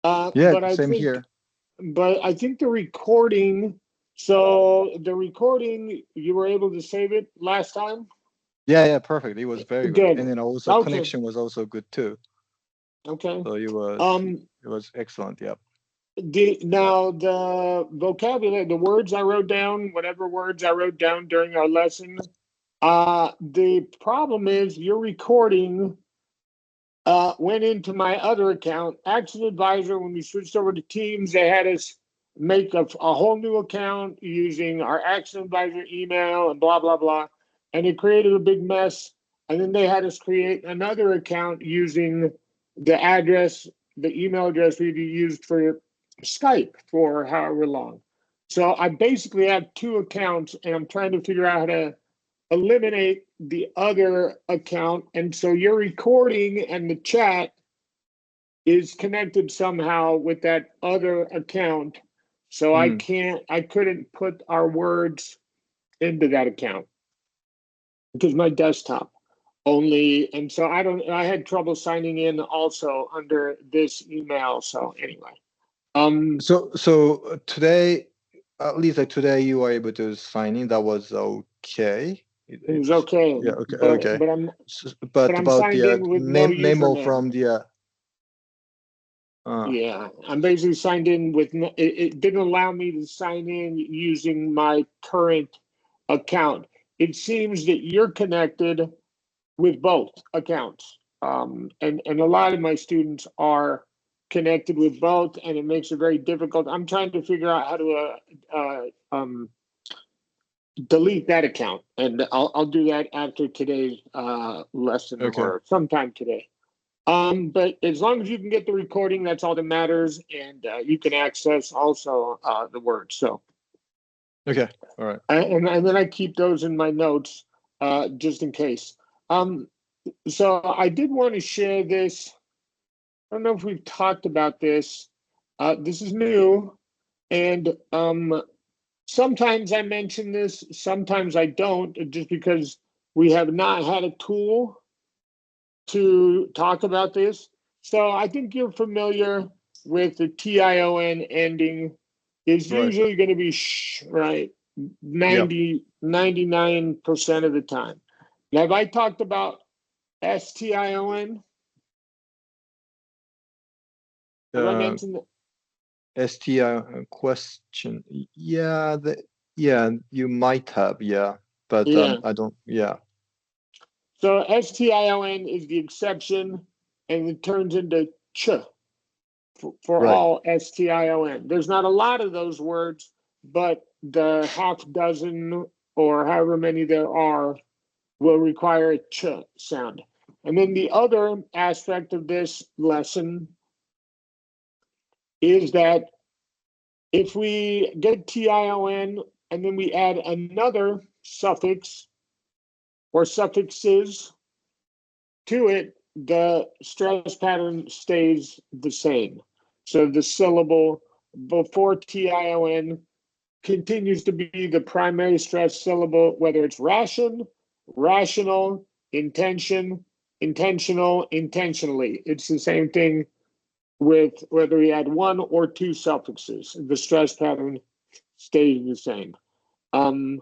Yeah, But same here. I think the recording. So the recording, you were able to save it last time. Yeah, yeah, perfect. It was very good. And Good. then also Okay. connection was also good too. Okay. So Um, it was excellent. Yeah. now the vocabulary, the words I wrote down, whatever words I wrote down during our lesson. The problem is your recording went into my other account, Action Advisor. When we switched over to Teams, they had us make a whole new account using our Action Advisor email and blah, blah, blah. And it created a big mess. And then they had us create another account using the address, the email address we used for Skype for however long. So I basically have two accounts and I'm trying to figure out how to eliminate the other account. And so your recording and the chat is connected somehow with that other account. So Mm. I couldn't put our words into that account because my desktop only, and so I had trouble signing in also under this email. So anyway, um, Today, at least like today, you were able to sign in. That was okay. it was okay, Yeah, okay, okay. but But I'm about signed the in with no memo username. from the uh, Yeah, I'm basically signed in with, it didn't allow me to sign in using my current account. It seems that you're connected with both accounts. And a lot of my students are connected with both, and it makes it very difficult. I'm trying to figure out how to delete that account, and I'll do that after today's lesson okay, or sometime today. But as long as you can get the recording, that's all that matters, and you can access also the words. So, okay, all right. and then I keep those in my notes just in case. Um, so I did want to share this. I don't know if we've talked about this. This is new, and sometimes I mention this, sometimes I don't, just because we have not had a tool to talk about this. So I think you're familiar with the TION ending is Right. usually going to be right Yep. 99% of the time. Now, have I talked about STION? Have I Uh, mentioned that? STI question. Yeah, yeah, you might have, yeah, but Yeah. I don't. Yeah, So STION is the exception and it turns into ch for right. all STION. There's not a lot of those words, but the half dozen or however many there are will require a ch sound. And then the other aspect of this lesson is that if we get TION and then we add another suffix or suffixes to it, the stress pattern stays the same. So the syllable before TION continues to be the primary stress syllable, whether it's ration, rational, intention, intentional, intentionally. It's the same thing with whether we add one or two suffixes. The stress pattern stays the same. Um,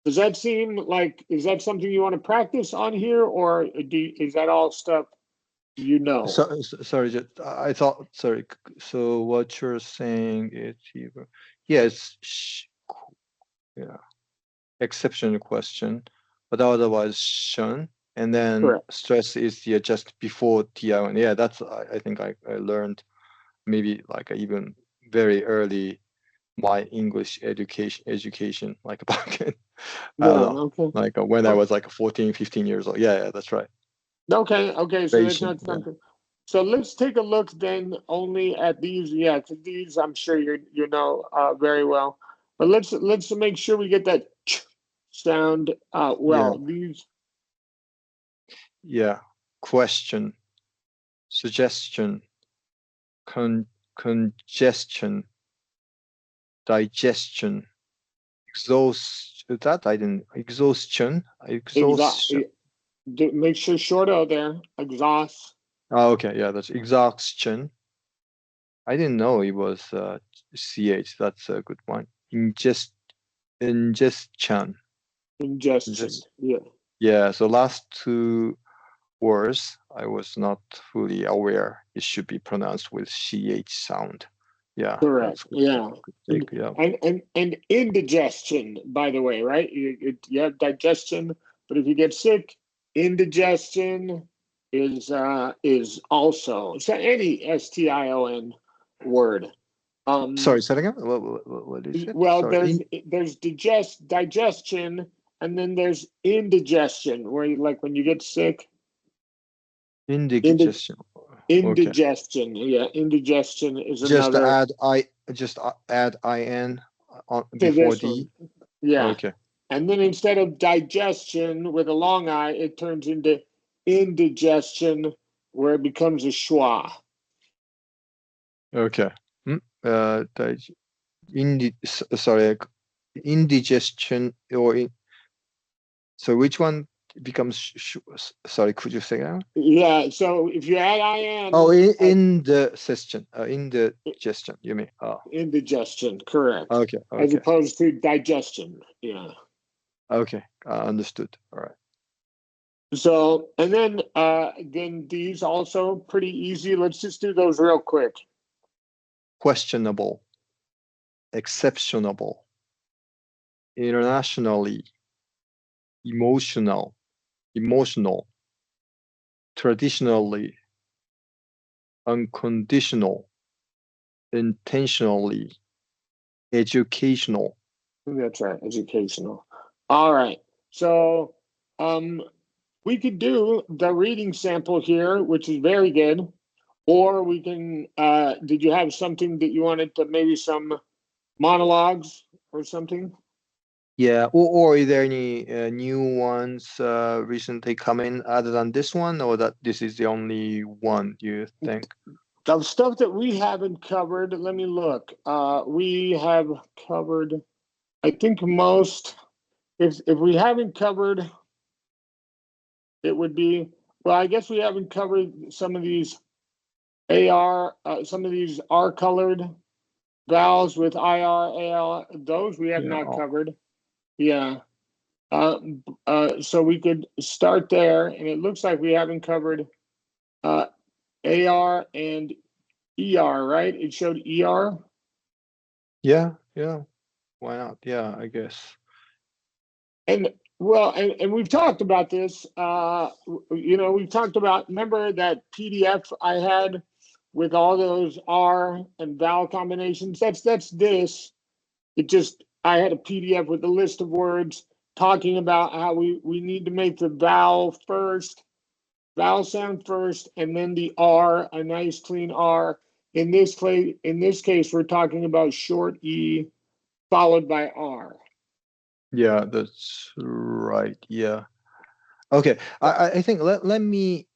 does that seem like, is that something you want to practice on here, or is that all stuff you know? Sorry, I thought. Sorry. So what you're saying is, yes, yeah, exceptional question, but otherwise shown. And then Correct. stress is yeah just before TI1. Yeah, that's I think I learned maybe like even very early my English education like back in, I Yeah. don't know, Okay. like when I Oh, was like 14, 15 years old. Yeah, yeah, that's right. okay. Okay. So that's Ration, not yeah. something. So let's take a look then only at these. Yeah, because these I'm sure you know very well. But let's make sure we get that ch sound Yeah, well. These yeah. Question, suggestion, con congestion, digestion, that I didn't, exhaust. exhaustion. Make sure short O there. Exhaust. Oh, okay, yeah, that's exhaustion, I didn't know it was ch. That's a good one. Ingestion. Ingestion. Ingest. Yeah, Yeah. So last two words, I was not fully aware it should be pronounced with ch sound. Yeah, correct. that's good. Yeah. Good And take. Yeah. and indigestion, by the way, right? You have digestion, but if you get sick, indigestion is also so any STION word. Um, Sorry, say it again. What is it? well, Sorry. there's digestion, and then there's indigestion, where you, like when you get sick, indi Indigestion. Okay. indigestion. Yeah, indigestion is Just another add in on to before this one. the. Yeah, Okay. and then instead of digestion with a long I, it turns into indigestion, where it becomes a schwa. Okay. Hmm. Dig sorry, indigestion so which one becomes sorry, could you say that? Yeah, so if you add Oh, in in the session, in the digestion, you mean? Oh, indigestion, correct, okay, as okay, opposed to digestion. Yeah. okay. Understood. All right. So, and then these also pretty easy. Let's just do those real quick. Questionable, exceptionable, internationally, emotional, traditionally, unconditional, intentionally, educational. That's right, educational. All right. So, um, we could do the reading sample here, which is very good. Or we can, did you have something that you wanted to, maybe some monologues or something? Yeah, or are there any new ones recently coming other than this one, or that this is the only one you think? The stuff that we haven't covered, let me look. We have covered, I think most, if we haven't covered, it would be, well, I guess we haven't covered some of these some of these R colored vowels with IR, AL, those we have Yeah. not covered. Yeah. So we could start there, and it looks like we haven't covered uh, AR and ER, right? It showed ER. Yeah, yeah. Why not? Yeah, I guess. And well, and we've talked about this. We've talked about, remember that PDF I had with all those R and vowel combinations? That's this. It just, I had a PDF with a list of words talking about how we need to make the vowel sound first, and then the R, a nice clean R. In this case, we're talking about short E followed by R. Yeah, that's right. Yeah. Okay. I think let me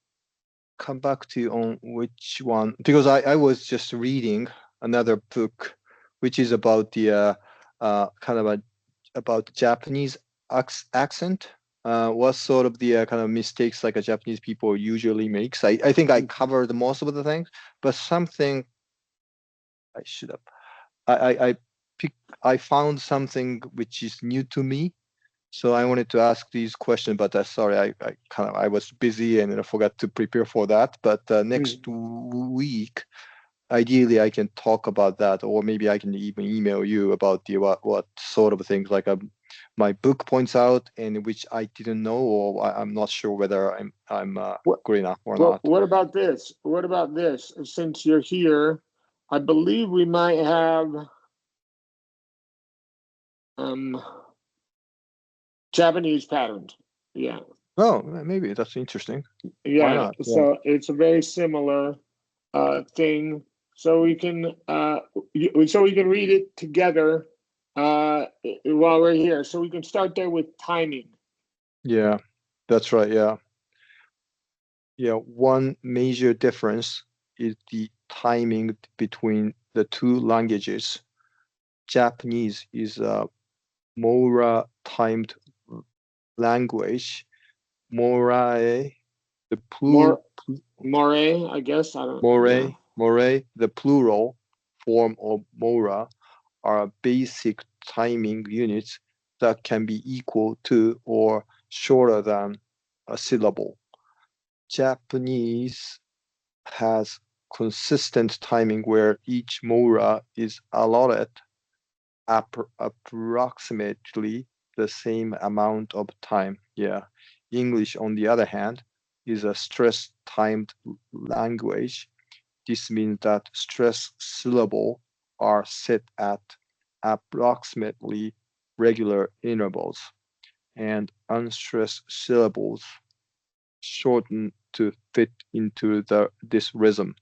come back to you on which one, because I was just reading another book which is about the kind of about Japanese accent. What sort of the kind of mistakes like a Japanese people usually makes. I think I covered most of the things, but something I should have. I picked. I found something which is new to me, so I wanted to ask these questions. But sorry, I kind of I was busy and I forgot to prepare for that. But next week, ideally, I can talk about that, or maybe I can even email you about the what sort of things like my book points out and which I didn't know, or I'm not sure whether I'm What, good enough or well, not. what about this? What about this? Since you're here, I believe we might have um, Japanese patterns. Yeah, Oh, maybe that's interesting. Why yeah. not? Yeah. So it's a very similar thing. So we can read it together while we're here. So we can start there with timing. Yeah, that's right. Yeah. Yeah, one major difference is the timing between the two languages. Japanese is a more timed language. Morae, the More Moray, I guess. I don't. more, Yeah. Morae, the plural form of mora, are basic timing units that can be equal to or shorter than a syllable. Japanese has consistent timing where each mora is allotted approximately the same amount of time. Yeah. English, on the other hand, is a stress-timed language. This means that stress syllables are set at approximately regular intervals, and unstressed syllables shorten to fit into this rhythm.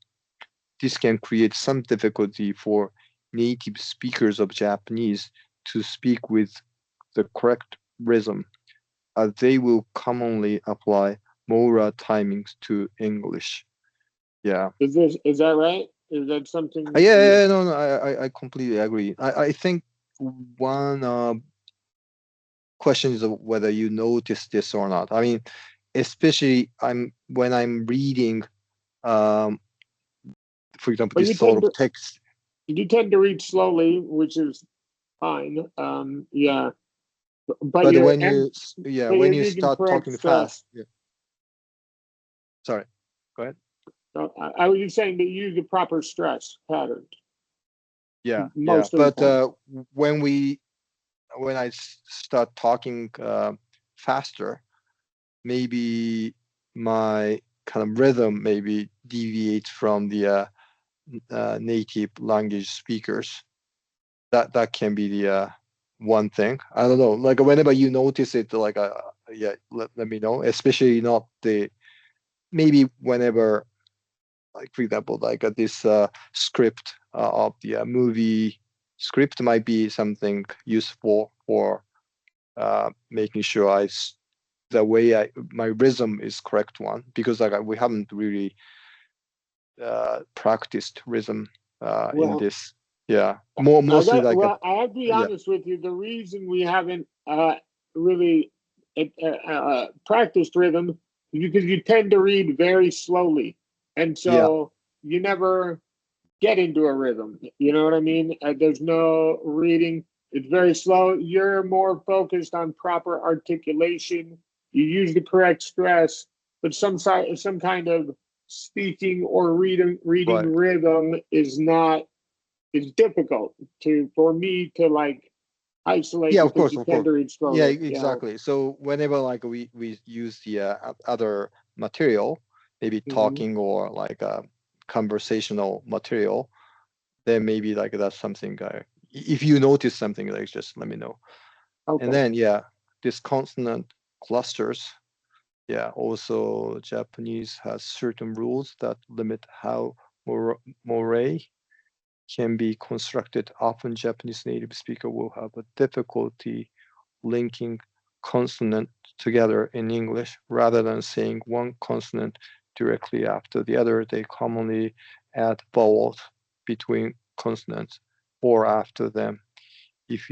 This can create some difficulty for native speakers of Japanese to speak with the correct rhythm, as they will commonly apply Mora timings to English. Yeah. Is that right? Is that something Yeah, you? yeah, no, no, I completely agree. I think one question is whether you notice this or not. I mean, especially when I'm reading, um, for example, But this sort of text. you tend to read slowly, which is fine. Yeah, but But you're when and you, yeah, but when you're you using start correct talking fast, stress. yeah, sorry, go ahead. I was just saying that you use the proper stress patterns Yeah, yeah. most of the But time. when we, when I start talking faster, maybe my kind of rhythm maybe deviates from the native language speakers. That can be the one thing. I don't know. Like whenever you notice it, like yeah, let me know. Especially not the, maybe whenever, like for example, like this script of the movie script might be something useful for making sure the way my rhythm is correct one, because like we haven't really practiced rhythm in Well, this. Yeah, mostly like I have to be yeah, honest with you. The reason we haven't really practiced rhythm is because you tend to read very slowly, and yeah, so you never get into a rhythm. You know what I mean? There's no reading. It's very slow. You're more focused on proper articulation. You use the correct stress, but some kind of speaking or reading right. rhythm is not, it's difficult to for me to like isolate Yeah, because you of tend course. to read Yeah, slowly. Yeah. exactly. So whenever like we use the other material, maybe Hmm. talking or like conversational material, then maybe like that's something if you notice something, like just let me know. And Okay. then yeah, this consonant clusters, yeah, also Japanese has certain rules that limit how morae can be constructed. Often Japanese native speaker will have a difficulty linking consonant together in English. Rather than saying one consonant directly after the other, they commonly add vowels between consonants or after them if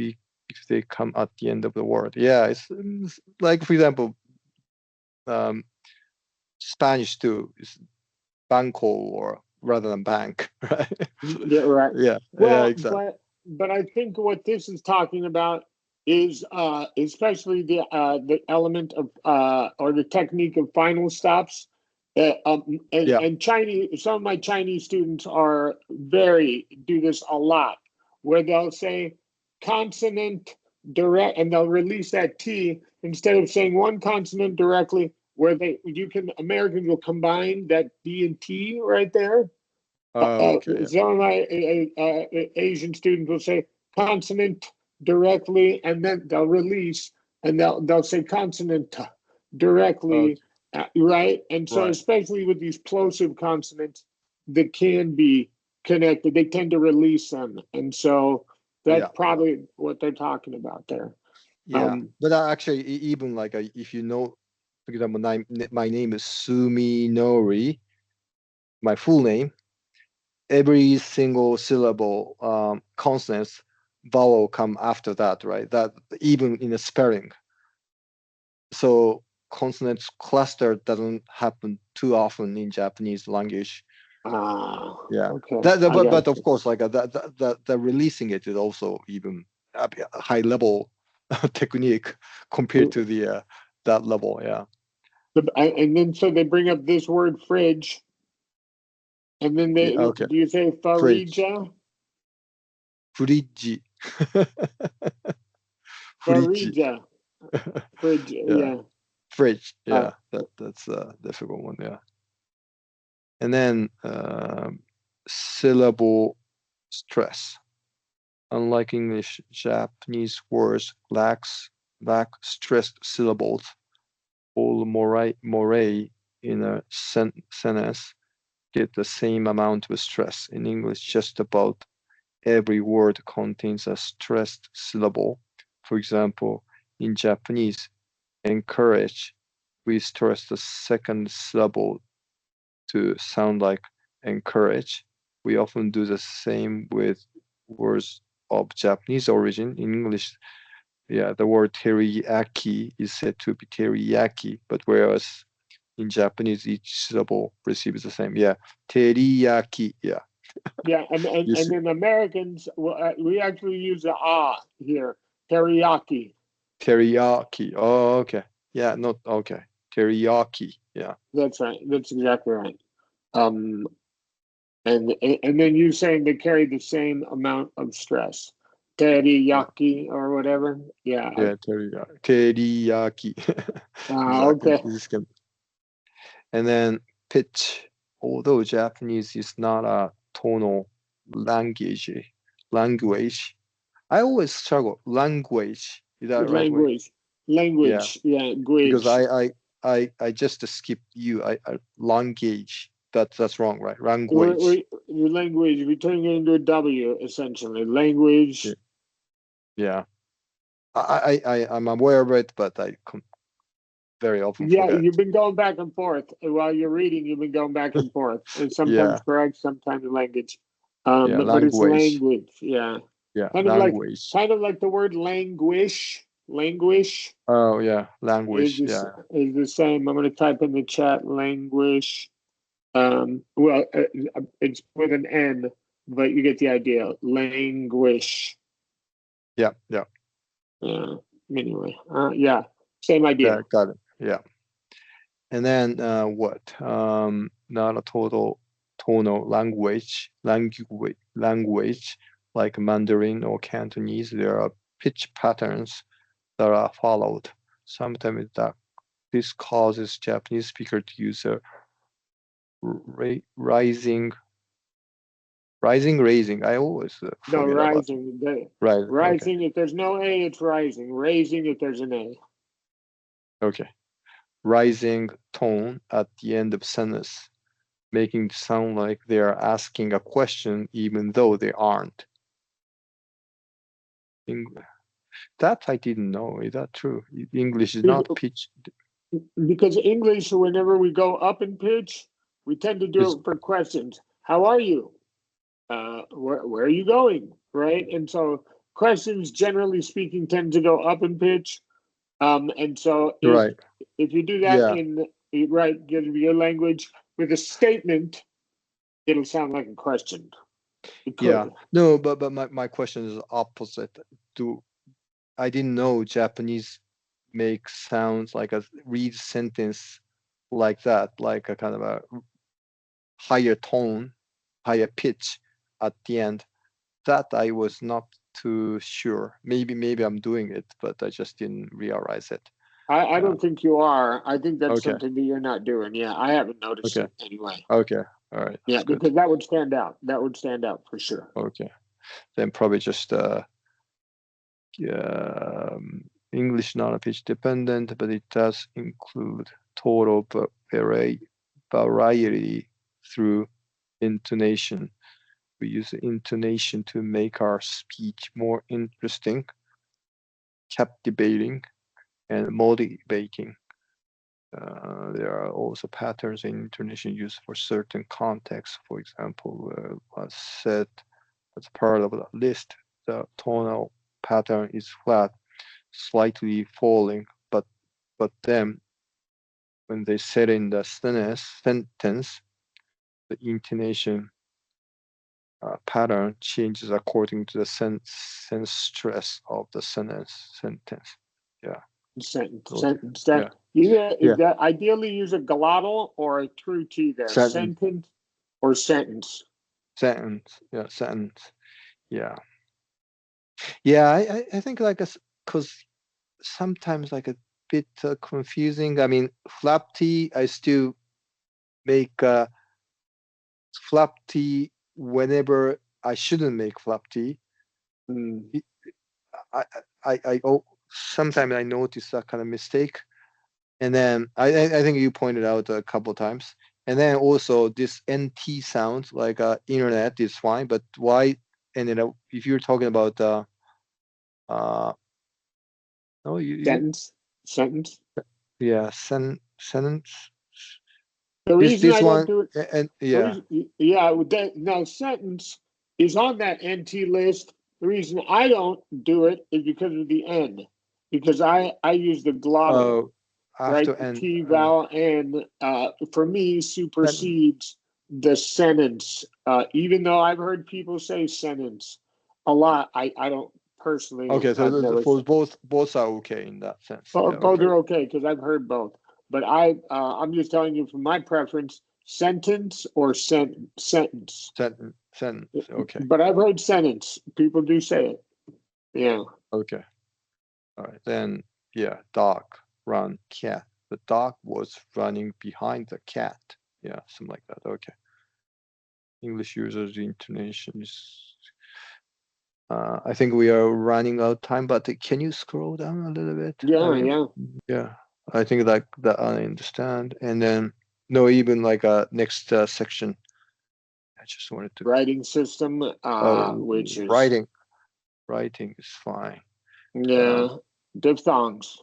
they come at the end of the word. Yeah, it's like for example, um, Spanish too is banco or rather than bank, right? Yeah, right. Yeah, yeah, Well, exactly. but I think what this is talking about is especially the element of or the technique of final stops. Yeah. And Chinese, some of my Chinese students are very do this a lot, where they'll say consonant direct, and they'll release that T instead of saying one consonant directly. Where they you can Americans will combine that D and T right there. Okay. Some of my Asian students will say consonant directly, and then they'll release, and they'll say consonant directly, Okay. right? And so, Right. especially with these plosive consonants that can be connected, they tend to release them, and so that's Yeah. probably what they're talking about there. Yeah. Um, But actually, even like if you know, for example, my name is Sumi Nori, my full name, every single syllable consonants vowel come after that, right? That even in a spelling. So consonants cluster doesn't happen too often in Japanese language. Yeah. Okay. That, I got but of you. course, like that releasing it is also even a high level technique compared to the that level. Yeah. And then so they bring up this word fridge, and then Yeah. they Okay. do you say Fridge. farija? Fridge. Fridge. Farija. Fridge. Yeah. Yeah. Fridge. Uh, Yeah. That's a difficult one. Yeah. And then syllable stress. Unlike English, Japanese words lack stressed syllables. All morae in a sentence get the same amount of stress. In English, just about every word contains a stressed syllable. For example, in Japanese, encourage, we stress the second syllable to sound like encourage. We often do the same with words of Japanese origin. In English, yeah, the word teriyaki is said to be teriyaki, but whereas in Japanese, each syllable receives the same. Yeah, teriyaki. Yeah, yeah, you and see, then Americans, well, we actually use the here, teriyaki. teriyaki. Oh, okay. Yeah, not okay. Teriyaki. Yeah, That's right. That's exactly right. Um, and then you saying they carry the same amount of stress, yeah, teriyaki or whatever. Yeah. yeah. Teriyaki. Teriyaki. Exactly. Okay. This can. And then pitch. Although Japanese is not a tonal language, language. I always struggle. Language. Is that the right way? Language, Yeah, yeah, because language. I just skipped you. I language. That's wrong, right? Language. The language, we turn it into a W essentially. Yeah. Language. Yeah. I'm aware of it, but very often Yeah, forget. you've been going back and forth while you're reading. You've been going back and forth, and sometimes Yeah. correct, sometimes language. Yeah. But it's Language. language. Yeah, Yeah. kind of like Language. kind of like the word languish. Languish Oh yeah. Language. Yeah. is the same. I'm going to type in the chat languish. Well, it's with an N, but you get the idea. Languish. Yeah. Yeah. Yeah. Anyway, yeah, same idea. Yeah. Got it. Yeah. And then what? Not a total tonal language like Mandarin or Cantonese. There are pitch patterns that are followed. Sometimes that this causes Japanese speaker to use a rising, raising. I always No, forget about it. rising. Rising. Okay. Rising, if there's no A, it's rising. Raising, if there's an A. Okay. Rising tone at the end of sentence, making it sound like they are asking a question even though they aren't. That I didn't know. Is that true? English is not pitch. Because English, whenever we go up in pitch, we tend to do Is it for questions. How are you? Where are you going? Right? And so questions, generally speaking, tend to go up in pitch. And so right. if you do that Yeah. in right, give your language with a statement, it'll sound like a question. It Yeah. could. No, but my question is opposite. Do I didn't know Japanese make sounds like a read sentence like that, like a kind of a higher tone, higher pitch at the end. That I was not too sure. Maybe I'm doing it, but I just didn't realize it. I Uh, don't think you are. I think that's okay, something that you're not doing. Yeah, I haven't noticed okay, it anyway. okay. All right, Yeah, that's good. because that would stand out. That would stand out for sure. Okay, then probably just English non-pitch dependent, but it does include total variety through intonation. We use intonation to make our speech more interesting, captivating, and motivating. There are also patterns in intonation used for certain contexts. For example, was said as part of the list, the tonal pattern is flat, slightly falling, but then when they said in the sentence, the intonation pattern changes according to the sense stress of the sentence. Yeah. Sentence. Yeah. Yeah. That ideally use a glottal or a true T there. Sentence. Sentence or sentence. Sentence. Yeah. Sentence. Yeah. Yeah. I think like because sometimes like a bit confusing. I mean, flap T, I still make flap T whenever I shouldn't make flap T. Mm. I sometimes I notice that kind of mistake. And then I think you pointed out a couple times. And then also this NT sound, like internet is fine, but why ended up if you're talking about uh no you Sentence. yeah sentence The reason this I don't one do it, and the yeah reason, yeah, now sentence is on that NT list. The reason I don't do it is because of the N, because I use the glottal, oh right? after The and T vowel N, for me sentence. supersedes the sentence. Even though I've heard people say sentence a lot, I don't personally. Okay, so I've never. for both are okay in that sense. Yeah, Both okay. are okay because I've heard both. But I'm just telling you from my preference, sentence or sentence. Sentence. Okay. But I've heard sentence. People do say it. Yeah. Okay. All right. Then yeah, dog run cat. The dog was running behind the cat. Yeah, something like that. Okay. English users intonation is I think we are running out of time, but can you scroll down a little bit? I Yeah. mean, Yeah. yeah, I think like that I understand. And then no, even like next section. I just wanted to Writing system, which is, writing. Writing is fine. yeah, diphthongs,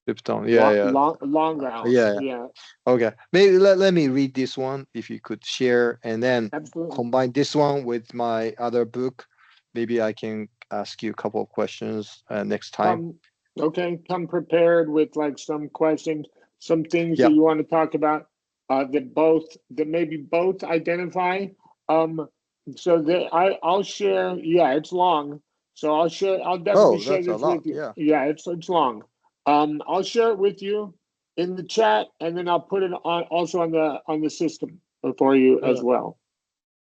Diphthong. Yeah, yeah, long vowels. yeah, yeah. Yeah. Okay. Maybe let me read this one if you could share, and then Absolutely. combine this one with my other book. Maybe I can ask you a couple of questions next time. Come, okay, come prepared with like some questions, some things that Yeah. you want to talk about, that maybe both identify. Um, so that I'll share. Yeah, it's long, so I'll share. I'll definitely Oh, share that's a this with lot. you. Yeah. Yeah, it's long. I'll share it with you in the chat, and then I'll put it on also on the system for you as well.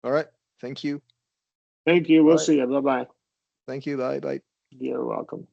All right. Thank you. Thank you. All We'll right. see you. Bye bye. Thank you. Bye. Bye. You're welcome.